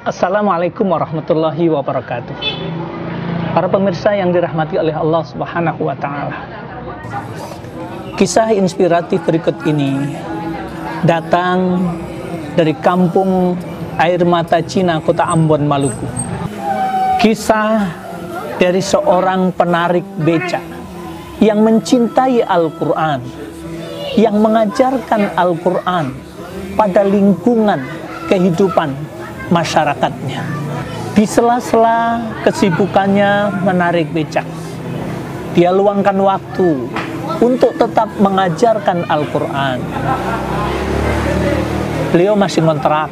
Assalamualaikum warahmatullahi wabarakatuh. Para pemirsa yang dirahmati oleh Allah Subhanahu wa Ta'ala, kisah inspiratif berikut ini datang dari kampung Air Mata Cina, Kota Ambon, Maluku. Kisah dari seorang penarik beca yang mencintai Al-Quran, yang mengajarkan Al-Quran pada lingkungan kehidupan masyarakatnya. Di sela-sela kesibukannya menarik becak, dia luangkan waktu untuk tetap mengajarkan Al-Quran. Beliau masih ngontrak.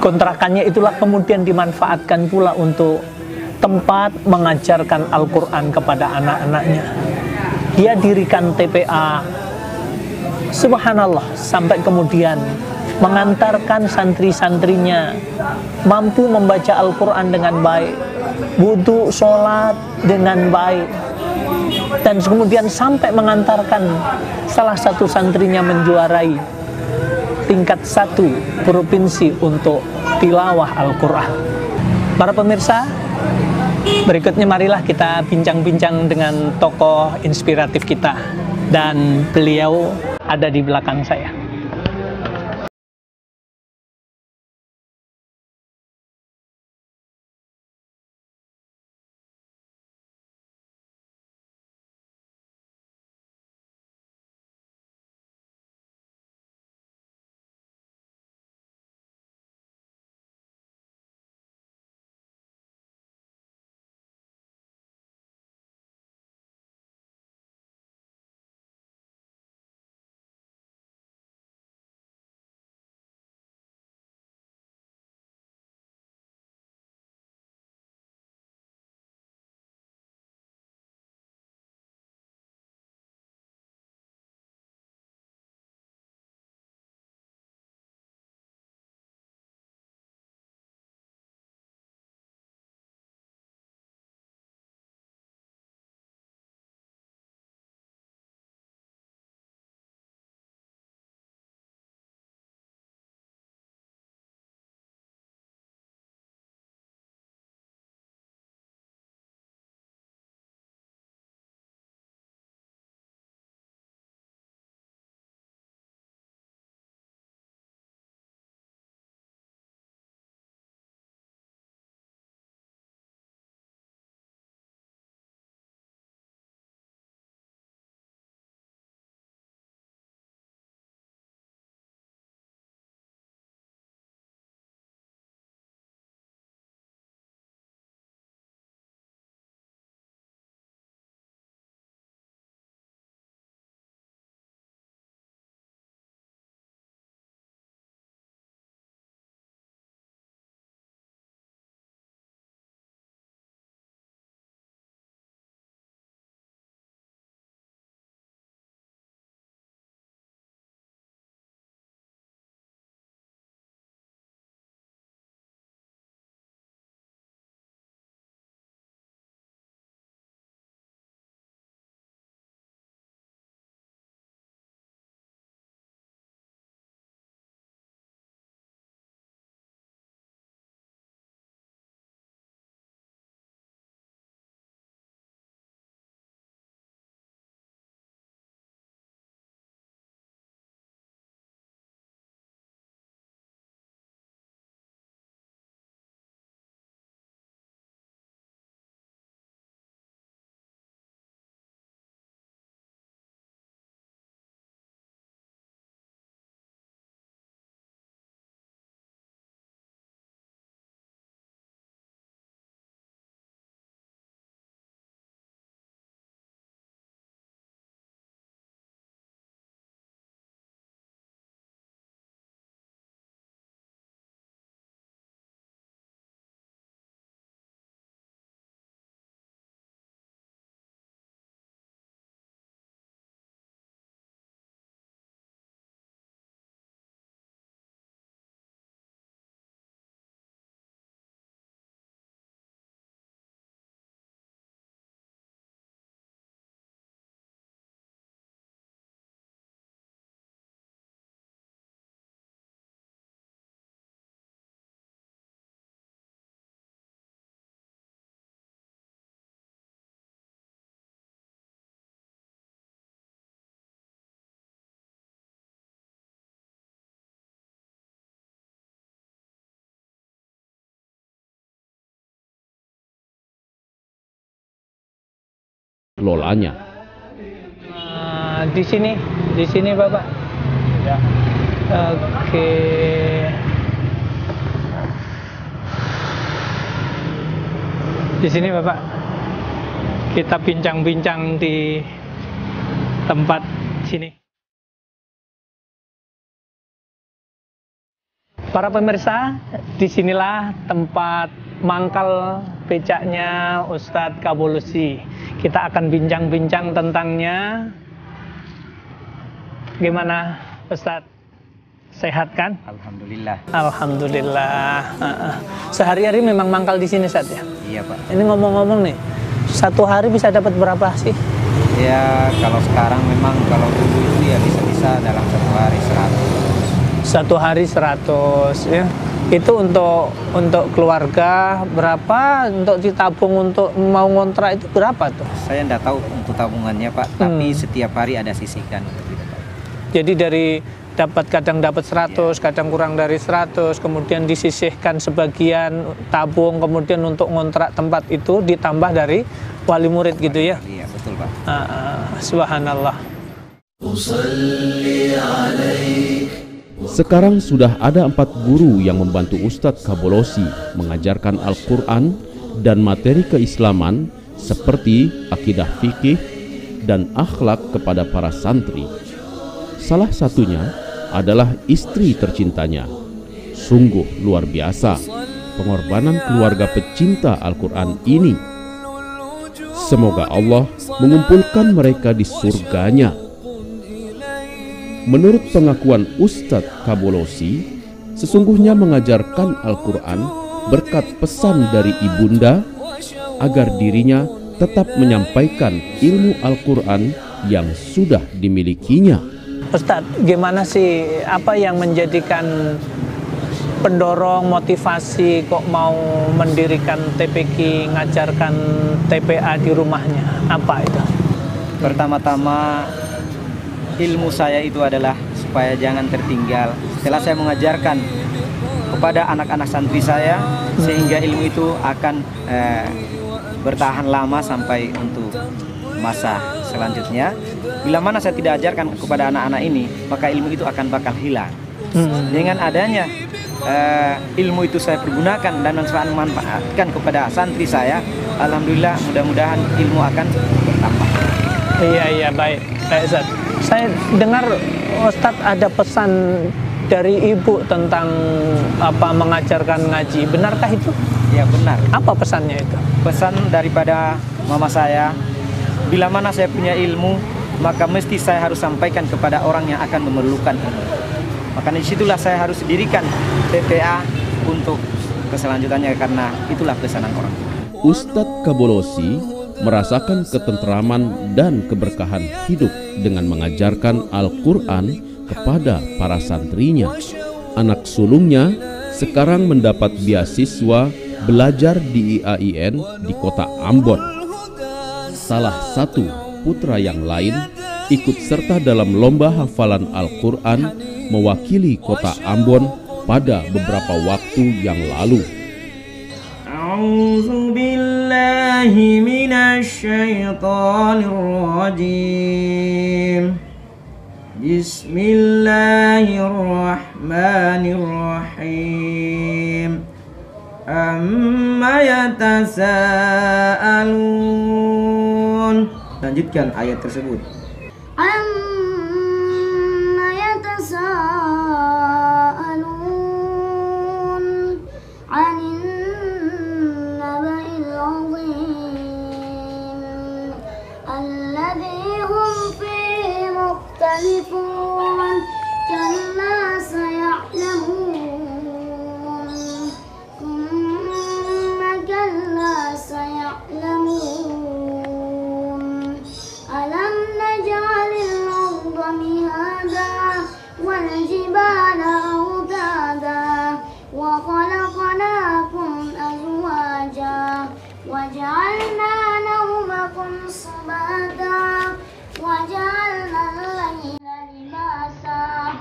Kontrakannya itulah kemudian dimanfaatkan pula untuk tempat mengajarkan Al-Quran kepada anak-anaknya. Dia dirikan TPA, subhanallah, sampai kemudian mengantarkan santri-santrinya mampu membaca Al-Quran dengan baik, wudu, sholat dengan baik, dan kemudian sampai mengantarkan salah satu santrinya menjuarai tingkat 1 provinsi untuk tilawah Al-Quran. Para pemirsa, berikutnya marilah kita bincang-bincang dengan tokoh inspiratif kita, dan beliau ada di belakang saya. kelolanya. Di sini Bapak. Ya. Oke. Di sini Bapak. Kita bincang-bincang di tempat sini. Para pemirsa, disinilah tempat mangkal becaknya Ustadz Kabolosi. Kita akan bincang-bincang tentangnya. Gimana Ustadz? Sehat kan? Alhamdulillah. Alhamdulillah. Sehari-hari memang mangkal di sini Ustadz ya? Iya Pak. Ini ngomong-ngomong nih, satu hari bisa dapat berapa sih? Ya kalau sekarang memang kalau dulu itu ya bisa-bisa dalam satu hari 100. Satu hari 100 ya. Itu untuk keluarga berapa? Untuk ditabung untuk mau ngontrak itu berapa tuh? Saya enggak tahu untuk tabungannya Pak, tapi setiap hari ada sisihkan untuk itu Pak. Jadi kadang dapat 100, kadang kurang dari 100, kemudian disisihkan sebagian tabung, kemudian untuk ngontrak tempat itu ditambah dari wali murid gitu ya? Iya betul Pak. Subhanallah. Sekarang sudah ada 4 guru yang membantu Ustadz Kabolosi mengajarkan Al-Quran dan materi keislaman seperti akidah fikih dan akhlak kepada para santri. Salah satunya adalah istri tercintanya. Sungguh luar biasa pengorbanan keluarga pecinta Al-Quran ini. Semoga Allah mengumpulkan mereka di surganya. Menurut pengakuan Ustadz Kabolosi, sesungguhnya mengajarkan Al-Quran berkat pesan dari ibunda agar dirinya tetap menyampaikan ilmu Al-Quran yang sudah dimilikinya. Ustadz, gimana sih, apa yang menjadikan pendorong, motivasi kok mau mendirikan TPQ, ngajarkan TPA di rumahnya? Apa itu? Pertama-tama ilmu saya itu adalah supaya jangan tertinggal. Setelah saya mengajarkan kepada anak-anak santri saya, sehingga ilmu itu akan bertahan lama sampai untuk masa selanjutnya. Bila mana saya tidak ajarkan kepada anak-anak ini, maka ilmu itu akan bakal hilang. Dengan adanya ilmu itu saya pergunakan dan manfaatkan kepada santri saya, alhamdulillah mudah-mudahan ilmu akan bertambah. Iya baik Ustaz. Saya dengar Ustadz ada pesan dari ibu tentang mengajarkan ngaji. Benarkah itu? Ya benar. Apa pesannya itu? Pesan daripada mama saya, bila mana saya punya ilmu, maka mesti saya harus sampaikan kepada orang yang akan memerlukan ilmu. Maka disitulah saya harus dirikan TPA untuk keselanjutannya, karena itulah pesanan orang. Ustadz Kabolosi merasakan ketentraman dan keberkahan hidup dengan mengajarkan Al-Quran kepada para santrinya. Anak sulungnya sekarang mendapat beasiswa belajar di IAIN di kota Ambon. Salah satu putra yang lain ikut serta dalam lomba hafalan Al-Quran mewakili kota Ambon pada beberapa waktu yang lalu. A'udzu billahi minasyaitonir rajim. Bismillahirrahmanirrahim. Amma yatasaalun. Lanjutkan ayat tersebut. Amma yatasaalun 'anil naba'il 'azim alladzi hum fihi mukhtalifun kalla saya'lamun thumma kalla saya'lamun alam naj'alil arda mihada wal jibala awtada wa khalaqnakum azwaja wa ja'alna nawmakum subata wa ja'alna al-layla libasa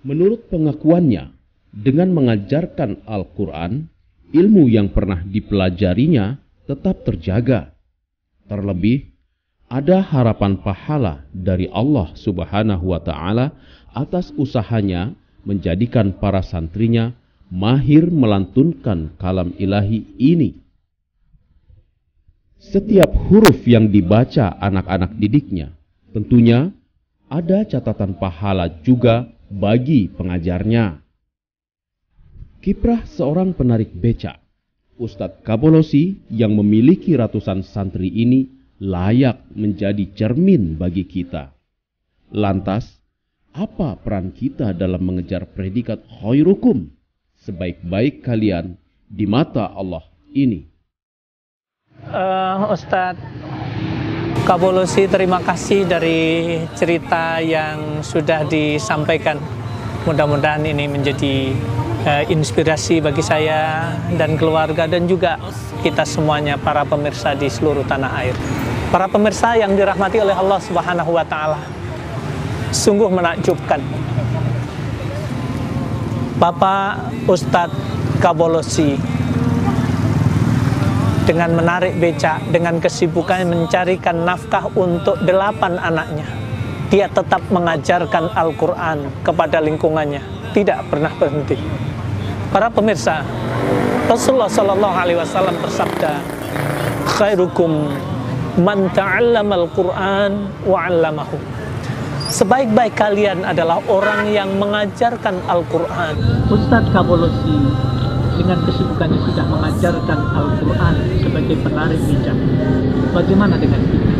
Menurut pengakuannya, dengan mengajarkan Al-Quran, ilmu yang pernah dipelajarinya tetap terjaga. Terlebih, ada harapan pahala dari Allah Subhanahu wa Ta'ala atas usahanya menjadikan para santrinya mahir melantunkan kalam ilahi ini. Setiap huruf yang dibaca anak-anak didiknya, tentunya ada catatan pahala juga bagi pengajarnya. Kiprah seorang penarik becak, Ustadz Kabolosi yang memiliki ratusan santri ini layak menjadi cermin bagi kita. Lantas, apa peran kita dalam mengejar predikat khairukum, sebaik-baik kalian di mata Allah ini? Ustadz Kabolosi, terima kasih dari cerita yang sudah disampaikan. Mudah-mudahan ini menjadi inspirasi bagi saya dan keluarga dan juga kita semuanya, para pemirsa di seluruh tanah air. Para pemirsa yang dirahmati oleh Allah Subhanahu wa Ta'ala, sungguh menakjubkan. Bapak Ustadz Kabolosi dengan menarik becak, dengan kesibukannya mencarikan nafkah untuk 8 anaknya, dia tetap mengajarkan Al-Quran kepada lingkungannya, tidak pernah berhenti. Para pemirsa, Rasulullah SAW bersabda, khairukum man ta'allama al-Quran wa 'allamahu. Sebaik-baik kalian adalah orang yang mengajarkan Al-Quran. Ustadz Kabolosi dengan kesibukannya sudah mengajarkan Al-Quran sebagai penarik bijak. Bagaimana dengan kita?